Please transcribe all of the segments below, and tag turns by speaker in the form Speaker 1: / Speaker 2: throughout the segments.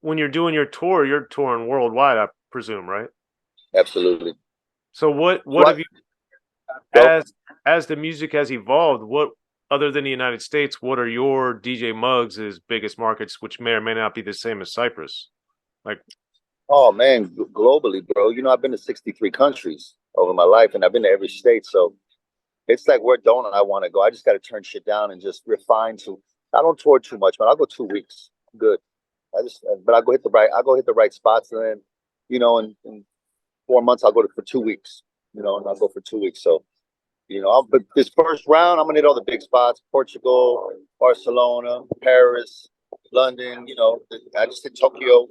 Speaker 1: when you're doing your tour, you're touring worldwide, I presume, right?
Speaker 2: Absolutely.
Speaker 1: So what
Speaker 2: What?
Speaker 1: have you
Speaker 2: Go.
Speaker 1: as the music has evolved, what other than the United States, what are your DJ Muggs' biggest markets, which may or may not be the same as Cypress? Like,
Speaker 2: Oh man, globally, bro. You know, I've been to 63 countries over my life, and I've been to every state. So it's like, where don't I want to go? I just got to turn shit down and just refine to. I don't tour too much, man. I'll go 2 weeks. I'm good. But I go hit the right. I go hit the right spots, and then, in 4 months, I'll go for 2 weeks. And I'll go for 2 weeks. So, but this first round, I'm gonna hit all the big spots: Portugal, Barcelona, Paris, London. I just hit Tokyo,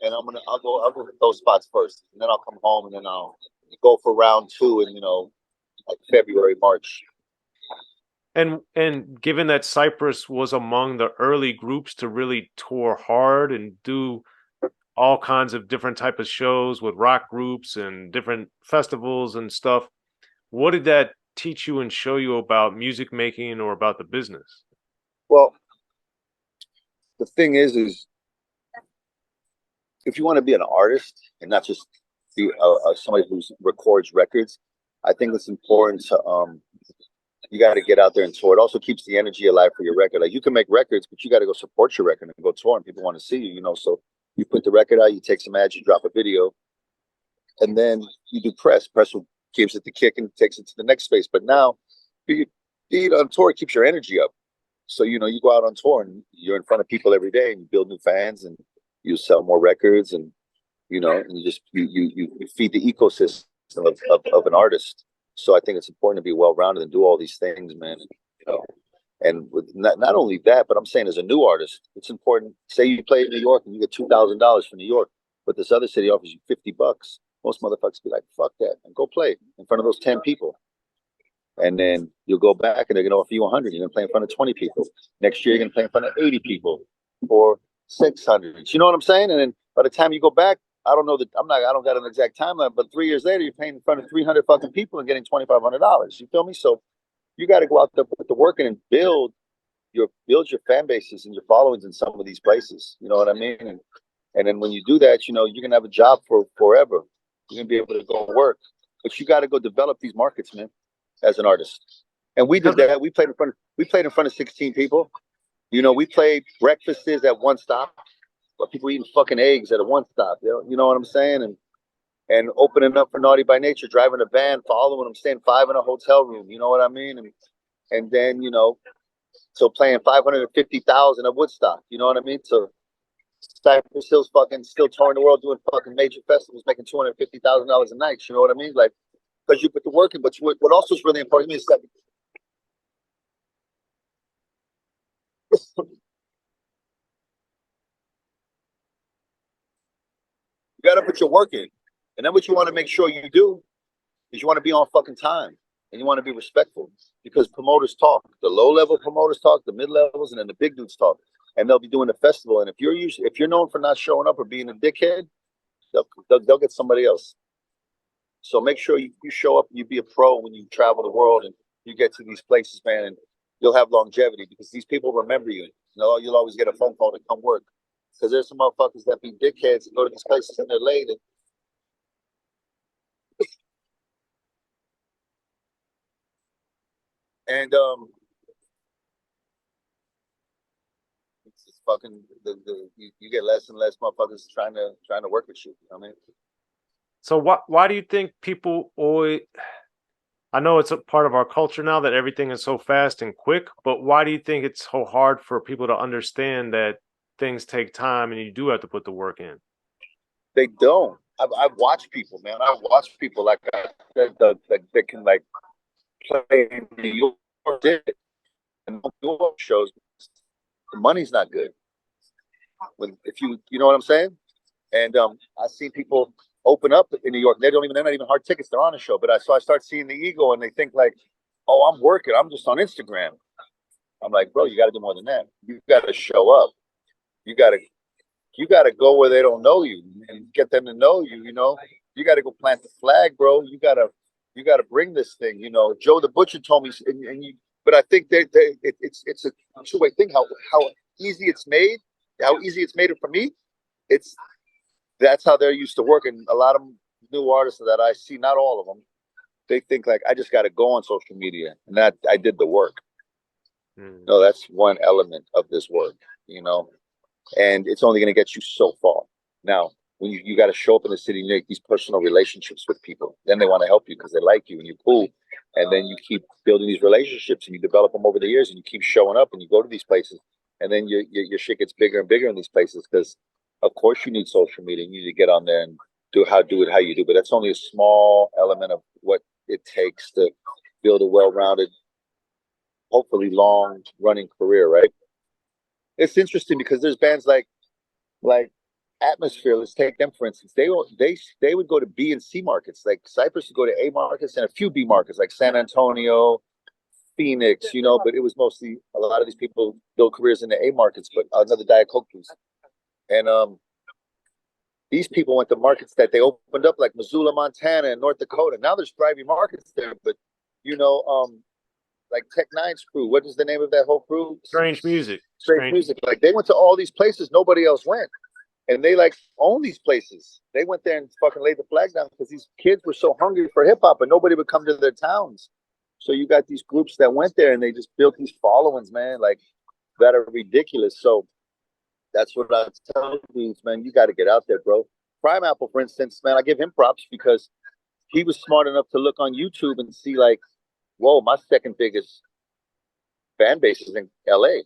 Speaker 2: and I'll go hit those spots first, and then I'll come home, and then I'll go for round two, and like February, March.
Speaker 1: and given that Cypress was among the early groups to really tour hard and do all kinds of different type of shows with rock groups and different festivals and stuff, what did that teach you and show you about music making or about the business?
Speaker 2: Well, the thing is if you want to be an artist and not just be somebody who records records, I think it's important to you got to get out there and tour. It also keeps the energy alive for your record. Like, you can make records, but you got to go support your record and go tour, and people want to see you. So you put the record out, you take some ads, you drop a video, and then you do press. Press gives it the kick and takes it to the next space. But now, you eat on tour, it keeps your energy up. So you go out on tour and you're in front of people every day, and you build new fans, and you sell more records, and and you feed the ecosystem of an artist. So I think it's important to be well rounded and do all these things, man. And with not only that, but I'm saying, as a new artist, it's important. Say you play in New York and you get $2,000 for New York, but this other city offers you $50. Most motherfuckers be like, "Fuck that," and go play in front of those 10 people. And then you'll go back and they're gonna offer you 100. You're gonna play in front of 20 people. Next year you're gonna play in front of 80 people or 600. You know what I'm saying? And then by the time you go back, I don't know that I don't got an exact timeline, but 3 years later you're playing in front of 300 fucking people and getting $2,500. You feel me? So you got to go out there, put the work in, and build your fan bases and your followings in some of these places. You know what I mean? And then when you do that, you're gonna have a job for forever. You're gonna be able to go work, but you got to go develop these markets, man, as an artist. And we did that. We played in front of 16 people. We played breakfasts at one stop, but people eating fucking eggs at a one stop. You know what I'm saying? And opening up for Naughty by Nature, driving a van, following them, staying 5 in a hotel room. You know what I mean? And then so playing 550,000 at Woodstock. You know what I mean? So Cypress Hill's fucking still touring the world, doing fucking major festivals, making $250,000 a night. You know what I mean? Like, because you put the work in. But what also is really important to me is that you got to put your work in. And then what you want to make sure you do is you want to be on fucking time, and you want to be respectful, because promoters talk. The low level promoters talk, the mid levels, and then the big dudes talk. And they'll be doing the festival. And if you're known for not showing up or being a dickhead, they'll get somebody else. So make sure you show up and you be a pro when you travel the world and you get to these places, man, and you'll have longevity, because these people remember you. You'll always get a phone call to come work, because there's some motherfuckers that be dickheads and go to these places and they're late. And it's fucking you get less and less motherfuckers trying to work with you. I mean,
Speaker 1: So why do you think people always, I know it's a part of our culture now that everything is so fast and quick, but why do you think it's so hard for people to understand that things take time and you do have to put the work in?
Speaker 2: they don't. I've watched people, man. I've watched people like that can like play in New York, and New York shows. The money's not good. If you know what I'm saying. And I see people open up in New York. They're not even hard tickets. They're on a show. But I start seeing the ego, and they think like, "Oh, I'm working. I'm just on Instagram." I'm like, "Bro, you got to do more than that. You got to show up. You got to go where they don't know you and get them to know you. You got to go plant the flag, bro. You got to bring this thing. Joe the Butcher told me, but I think it's a two-way thing. How easy it's made. How easy it's made it for me. it's that's how they're used to working. A lot of new artists that I see, not all of them, they think like I just got to go on social media and that I did the work. No, that's one element of this work, you know, and it's only going to get you so far. Now, when you got to show up in the city and make these personal relationships with people, then they want to help you because they like you and you're cool. And then you keep building these relationships and you develop them over the years and you keep showing up and you go to these places. And then your shit gets bigger and bigger in these places because, of course, you need social media. You need to get on there and do it how you do. But that's only a small element of what it takes to build a well-rounded, hopefully long-running career, right? It's interesting because there's bands like Atmosphere. Let's take them for instance. They would go to B and C markets. Like Cypress would go to A markets and a few B markets, like San Antonio, Phoenix. You know, but it was mostly a lot of these people built careers in the A markets. But another Diet Coke, please. And these people went to markets that they opened up, like Missoula, Montana, and North Dakota. Now there's thriving markets there, but you know, like Tech Nine's crew. What is the name of that whole crew?
Speaker 1: Strange music.
Speaker 2: Strange music. Like they went to all these places nobody else went, and they like own these places. They went there and fucking laid the flag down because these kids were so hungry for hip hop, and nobody would come to their towns. So you got these groups that went there and they just built these followings, man, like that are ridiculous. So that's what I tell dudes, man. You got to get out there, bro. Prime Apple, for instance, man, I give him props because he was smart enough to look on YouTube and see like, whoa, my second biggest fan base is in LA.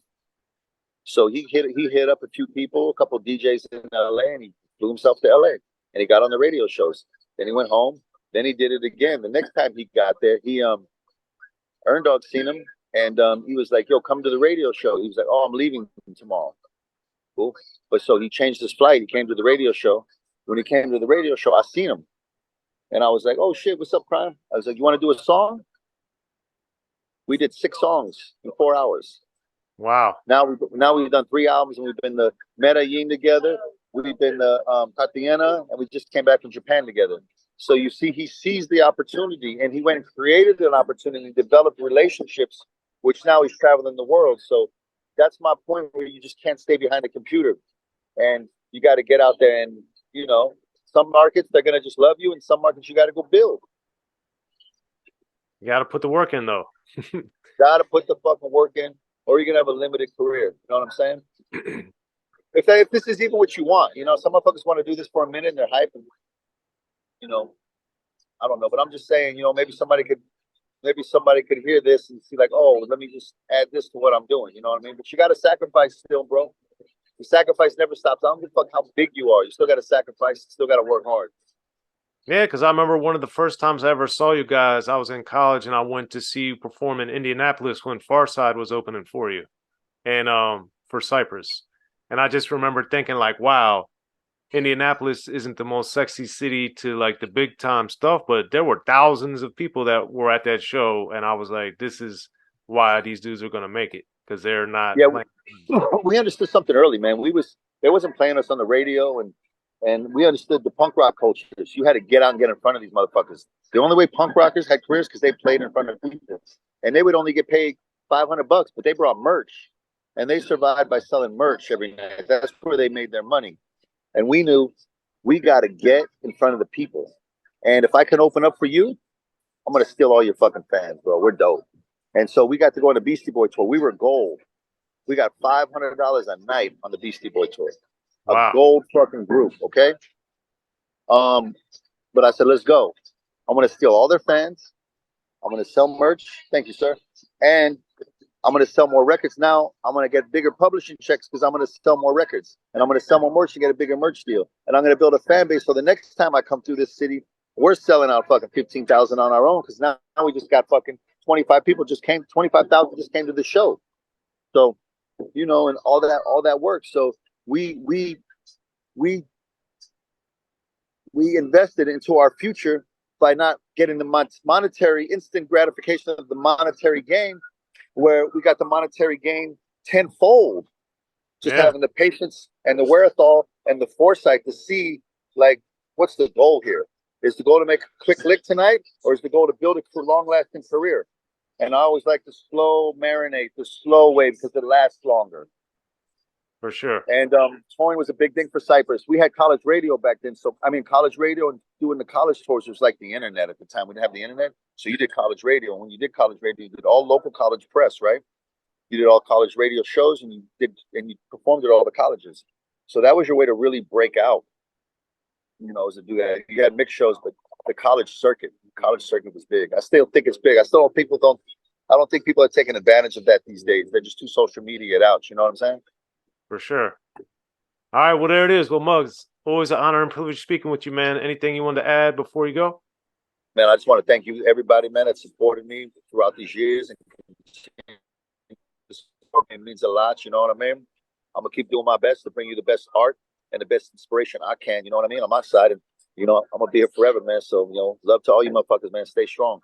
Speaker 2: So he hit up a few people, a couple of DJs in LA, and he flew himself to LA. And he got on the radio shows. Then he went home. Then he did it again. The next time he got there, Earn Dog seen him, and he was like, "Yo, come to the radio show." He was like, "Oh, I'm leaving tomorrow." Cool. But so he changed his flight. He came to the radio show. When he came to the radio show, I seen him, and I was like, "Oh shit, what's up, Prime?" I was like, "You want to do a song?" We did 6 songs in 4 hours.
Speaker 1: Wow.
Speaker 2: Now we've done 3 albums, and we've been the Medellin together. We've been the Tatiana, and we just came back from Japan together. So you see, he sees the opportunity, and he went and created an opportunity, developed relationships, which now he's traveling the world. So that's my point, where you just can't stay behind a computer, and you got to get out there. And you know, some markets they're gonna just love you, and some markets you got to go build.
Speaker 1: You got to put the work in, though.
Speaker 2: Got to put the fucking work in, or you're gonna have a limited career. You know what I'm saying? If this is even what you want, you know, some motherfuckers want to do this for a minute and they're hyping. You know, I don't know, but I'm just saying, you know, maybe somebody could hear this and see like, oh, let me just add this to what I'm doing. You know what I mean? But you got to sacrifice still, bro. The sacrifice never stops. I don't give a fuck how big you are. You still got to sacrifice. You still got to work hard.
Speaker 1: Yeah, because I remember one of the first times I ever saw you guys, I was in college and I went to see you perform in Indianapolis when Farside was opening for you and for Cypress. And I just remember thinking like, wow, Indianapolis isn't the most sexy city to like the big time stuff, but there were thousands of people that were at that show. And I was like, this is why these dudes are going to make it, because they're not.
Speaker 2: Yeah, we understood something early, man. They wasn't playing us on the radio, and we understood the punk rock cultures. You had to get out and get in front of these motherfuckers. The only way punk rockers had careers because they played in front of people, and they would only get paid $500, but they brought merch, and they survived by selling merch every night. That's where they made their money. And we knew we got to get in front of the people. And if I can open up for you, I'm going to steal all your fucking fans, bro. We're dope. And so we got to go on the Beastie Boy tour. We were gold. We got $500 a night on the Beastie Boy tour.
Speaker 1: Wow.
Speaker 2: A gold fucking group, okay? But I said, let's go. I'm going to steal all their fans. I'm going to sell merch. Thank you, sir. And I'm going to sell more records. Now I'm going to get bigger publishing checks because I'm going to sell more records, and I'm going to sell more merch and get a bigger merch deal. And I'm going to build a fan base. So the next time I come through this city, we're selling out fucking 15,000 on our own, because now we just got fucking 25,000 just came to the show. So, you know, and all that works. So we invested into our future by not getting the monetary instant gratification of the monetary gain, where we got the monetary gain tenfold. Just having the patience and the wherewithal and the foresight to see, like, what's the goal here? Is the goal to make a quick lick tonight, or is the goal to build a long-lasting career? And I always like the slow marinate, the slow way, because it lasts longer.
Speaker 1: For sure.
Speaker 2: And touring was a big thing for Cypress. We had college radio back then. So, I mean, college radio and doing the college tours was like the internet at the time. We didn't have the internet. So you did college radio. And when you did college radio, you did all local college press, right? You did all college radio shows and you performed at all the colleges. So that was your way to really break out, you know, was to do that. You had mixed shows, but the college circuit was big. I still think it's big. I don't think people are taking advantage of that these days. They're just too social media out. You know what I'm saying?
Speaker 1: For sure. All right, well, there it is. Well, Muggs, always an honor and privilege speaking with you, man. Anything you want to add before you go?
Speaker 2: Man, I just want to thank you, everybody, man, that supported me throughout these years. And it means a lot, you know what I mean? I'm going to keep doing my best to bring you the best art and the best inspiration I can, you know what I mean, on my side. And, you know, I'm going to be here forever, man. So, you know, love to all you motherfuckers, man. Stay strong.